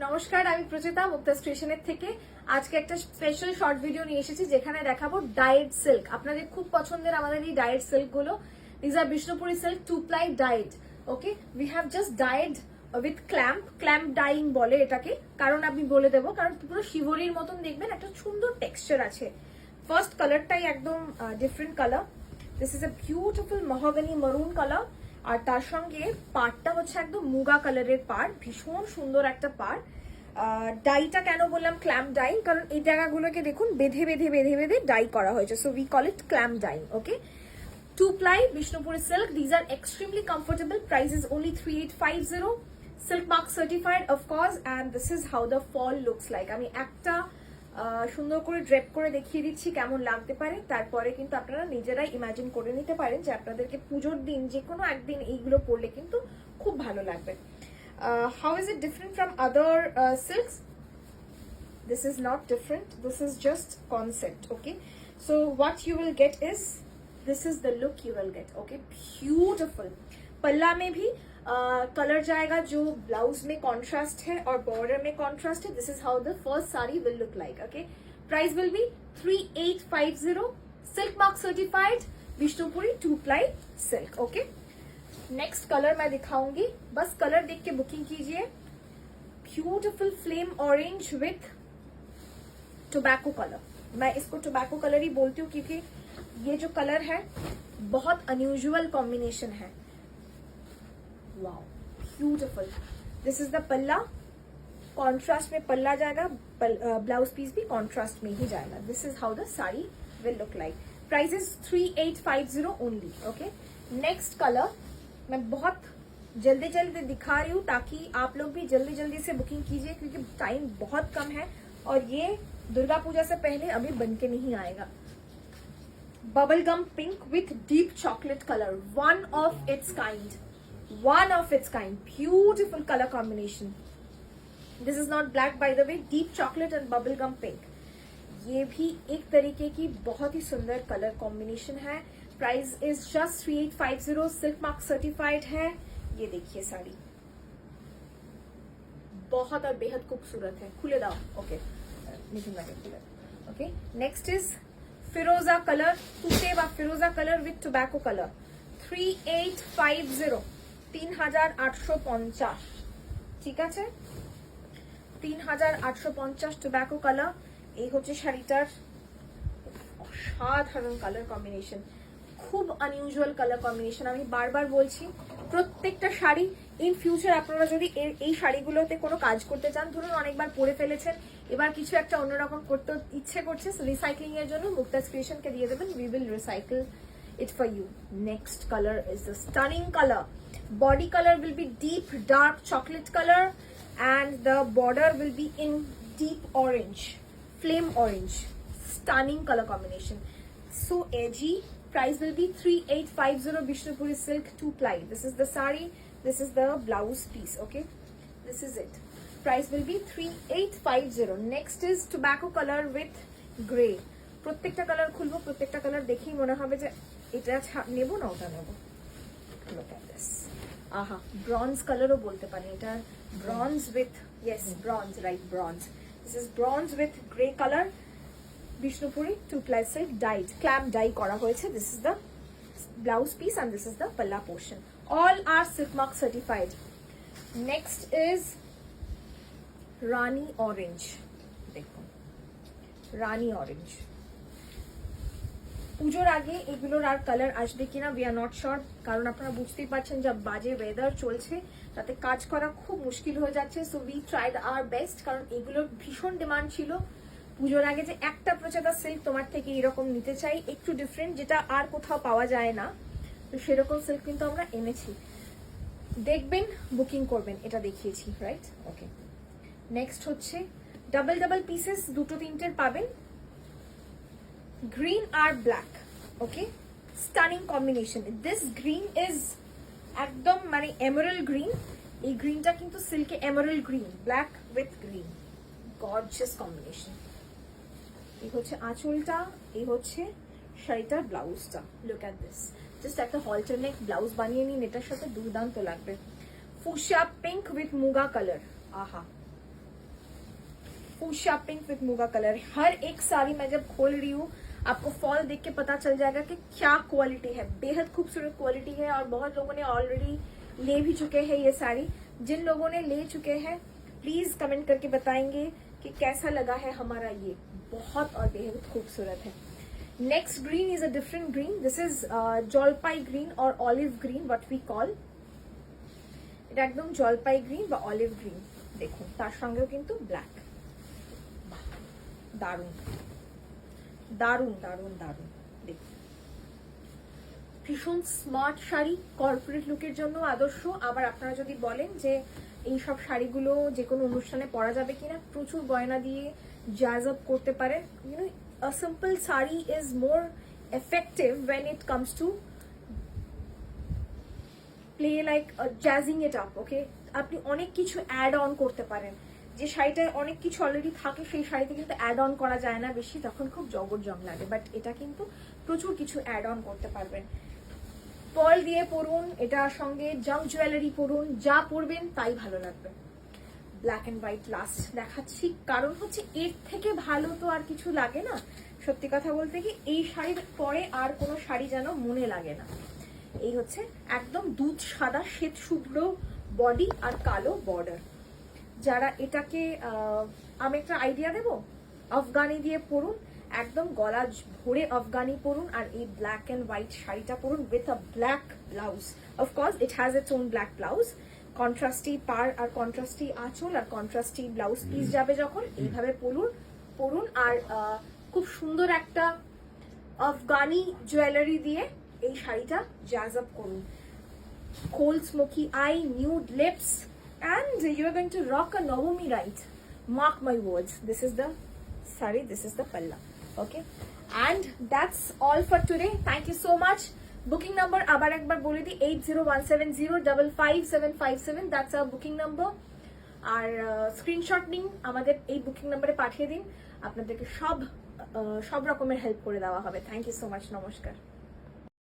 নমস্কার, আমি প্রচিতা মুক্তাস ক্রিয়েশনের থেকে আজকে একটা স্পেশাল শর্ট ভিডিও নিয়ে এসেছি যেখানে দেখাবো ডায়েট সিল্ক। আপনাদের খুব পছন্দের আমাদের এই ডায়েট সিল্ক গুলো। দিস আর Bishnupuri silk 2 ply dyed. Okay, we have just dyed with clamp dyeing বলে এটাকে, কারণ আমি বলে দেবো, কারণ পুরো শিবরির মতন দেখবেন, একটা সুন্দর টেক্সচার আছে। ফার্স্ট কালারটাই একদম different colour. This is a beautiful mahogany maroon colour, আর তার সঙ্গে পাড়টা হচ্ছে একদম মুগা কালারের পাড়, ভীষণ সুন্দর একটা পাড়। ডাইটা কেন বললাম ক্ল্যাম্প ডাইং, কারণ এই জায়গাগুলোকে দেখুন বেঁধে বেঁধে বেঁধে বেঁধে ডাই করা হয়েছে, so we call it clamp dyeing. Okay, 2 ply Bishnupuri silk. These are extremely comfortable. Price is only 3850. Silk mark certified, of course, and this is how the fall looks like. আমি একটা সুন্দর করে drape করে দেখিয়ে দিচ্ছি কেমন লাগতে পারে, তারপরে কিন্তু আপনারা নিজেরাই ইমাজিন করে নিতে পারেন যে আপনাদেরকে পুজোর দিন যে কোনো একদিন এইগুলো পরলে কিন্তু খুব ভালো লাগবে। How is it different from other silks? This is not different. This is just concept. Okay, so what you will get is this is the look you will get. Okay, beautiful. पल्ला में भी colour जाएगा जो blouse में contrast है और border में contrast है. This is how the first sari will look like. Okay, price will be 3850. Silk mark certified Vishnupuri 2 ply silk. Okay, next colour मैं दिखाऊंगी, बस कलर देख के बुकिंग कीजिए. Beautiful flame orange with tobacco colour. मैं इसको टोबैको कलर ही बोलती हूँ क्योंकि ये जो कलर है बहुत अनयूजुअल कॉम्बिनेशन है. Wow, beautiful. This is the पल्ला. कॉन्ट्रास्ट में पल्ला जाएगा, ब्लाउज पीस भी कॉन्ट्रास्ट में ही जाएगा. This is how the sari will look like. Price is 3850 only. Okay, next colour मैं बहुत जल्दी जल्दी दिखा रही हूँ ताकि आप लोग भी जल्दी जल्दी से बुकिंग कीजिए, क्योंकि टाइम बहुत कम है और ये दुर्गा पूजा से पहले अभी बन के नहीं आएगा. Bubble gum pink with deep chocolate colour, one of its kind. Beautiful colour combination. This is not black by the way, deep chocolate and bubble gum pink. ये भी एक तरीके की बहुत ही सुंदर कलर कॉम्बिनेशन है. Price is just 3850. Silk mark certified है. ये देखिए साड़ी बहुत और बेहद खूबसूरत है. खुले दाव. ओके, ओके, नेक्स्ट इज फिरोजा कलर, टूटेवा फिरोजा कलर विथ टोबैको कलर. 3850, 3850. ঠিক আছে, 3850 টোব্যাকো কালার. এই হচ্ছে শাড়িটার অসাধারণ কালার কম্বিনেশন, খুব আনইউজুয়াল কালার কম্বিনেশন. আমি বারবার বলছি, প্রত্যেকটা শাড়ি ইন ফিউচার আপনারা যদি এই শাড়িগুলোতে কোনো কাজ করতে চান, ধরুন অনেকবার পরে ফেলেছেন, এবার কিছু একটা অন্যরকম করতে ইচ্ছে করছে, রিসাইক্লিং এর জন্য মুক্তাস ক্রিয়েশনকে দিয়ে দেবেন. We will recycle it for you. Next color is the stunning color. Body color will be deep dark chocolate color and the border will be in deep orange, flame orange. Stunning color combination, so edgy. Price will be 3850. Bishnupuri silk 2 ply. This is the sari, this is the blouse piece. Okay, this is it. Price will be 3850. Next is tobacco color with gray. প্রত্যেকটা colour খুলবো, প্রত্যেকটা colour দেখেই মনে হবে যে এটা নেব না ওটা নেব. Look at this. আহা, ব্রঞ্জ কালারও বলতে পারি এটা. Bronze with, yes bronze, right, bronze. This is bronze with grey colour. Bishnupuri 2 ply silk dyed, clamp dye করা হয়েছে. This is the blouse piece and this is the palla portion. All are silk mark certified. Next is Rani orange. দেখুন, রানী orange. পুজোর আগে এগুলোর আর colour আসবে কিনা we are not sure, কারণ আপনারা বুঝতেই পারছেন যা বাজে ওয়েদার চলছে তাতে কাজ করা খুব মুশকিল হয়ে যাচ্ছে. So we tried our best, কারণ এগুলোর ভীষণ ডিমান্ড ছিল পুজোর আগে যে একটা প্রচাতা সিল্ক তোমার থেকে এরকম নিতে চাই, একটু ডিফারেন্ট, যেটা আর কোথাও পাওয়া যায় না. তো সেরকম সিল্ক কিন্তু আমরা এনেছি. দেখবেন, বুকিং করবেন, এটা দেখিয়েছি, রাইট? ওকে, নেক্সট হচ্ছে ডাবল ডাবল পিসেস, দুটো তিনটের পাবেন. গ্রিন আর black. Okay, stunning combination. This green is একদম মানে এমারাল্ড গ্রিন. এই গ্রিনটা কিন্তু সিল্কে emerald green, black with green, gorgeous combination. এই হচ্ছে আঁচলটা, এই হচ্ছে শাড়িটার ব্লাউজটা. লুক এট দিস, জাস্ট একটা হলটার নেক ব্লাউজ বানিয়ে নিন, এটার সাথে দুর্দান্ত লাগবে. Fuchsia pink with muga colour. আহা, fuchsia pink with muga colour. हर एक साड़ी मैं जब खोल रही हूँ आपको फॉल देख के पता चल जाएगा कि क्या क्वालिटी है, बेहद खूबसूरत क्वालिटी है। और बहुत लोगों ने ऑलरेडी ले भी चुके हैं ये साड़ी। जिन लोगों ने ले चुके हैं प्लीज कमेंट करके बताएंगे कि कैसा लगा है हमारा ये, बहुत और बेहद खूबसूरत है। Next green is a different green, this is jalpai green और olive green what we call, এটা একদম জলপাই গ্রিন বা অলিভ গ্রিন। দেখুন তার সঙ্গেও কিন্তু ব্ল্যাক, দারুন দারুন দারুন দারুন। দেখুন ভীষণ স্মার্ট শাড়ি, কর্পোরেট লুকের জন্য আদর্শ। আবার আপনারা যদি বলেন যে এই সব শাড়িগুলো যে কোনো অনুষ্ঠানে পরা যাবে কিনা, প্রচুর গয়না দিয়ে জ্যাজ আপ করতে পারেন। You know a simple sari is more effective when it comes to play like jazzing it up. Okay, আপনি অনেক কিছু অ্যাড অন করতে পারেন। যে শাড়িটায় অনেক কিছু অলরেডি থাকে সেই শাড়িতে কিন্তু অ্যাড অন করা যায় না বেশি, তখন খুব জবরজং লাগে। বাট এটা কিন্তু প্রচুর কিছু অ্যাড অন করতে পারবেন। পার্ল দিয়ে পরুন, এটার সঙ্গে জাম জুয়েলারি পরুন, যা পরবেন তাই ভালো লাগবে। ব্ল্যাক অ্যান্ড হোয়াইট লাস্ট দেখাচ্ছি, কারণ হচ্ছে এর থেকে ভালো তো আর কিছু লাগে না। সত্যি কথা বলতে কি এই শাড়ির পরে আর কোনো শাড়ি যেন মনে লাগে না। এই হচ্ছে একদম দুধ সাদা শ্বেত শুভ্র বডি আর কালো বর্ডার। যারা এটাকে আমি একটা আইডিয়া দেবো, আফগানি দিয়ে পরুন, একদম গলা ভরে আফগানি পরুন আর এই ব্ল্যাক অ্যান্ড হোয়াইট শাড়িটা পরুন with a black blouse. Of course it has its own black blouse, কন্ট্রাস্টি পার আর কন্ট্রাস্টি আঁচল আর কন্ট্রাস্টি ব্লাউজ পিস যাবে যখন, এইভাবে পরুন। আর খুব সুন্দর একটা আফগানি জুয়েলারি দিয়ে এই শাড়িটা জ্যাজ আপ করুন। cold smoky eye, nude lips, and you are going to rock a Navami rite. Mark my words. This is the sari, this is the palla. Okay, and that's all for today. Thank you so much. Booking number abar ekbar bole di 8017055757. That's our booking number. আর screenshot নিন, আমাদের এই booking নাম্বারে পাঠিয়ে দিন, আপনাদেরকে সব রকমের হেল্প করে দেওয়া হবে। থ্যাংক ইউ সো মাচ, নমস্কার।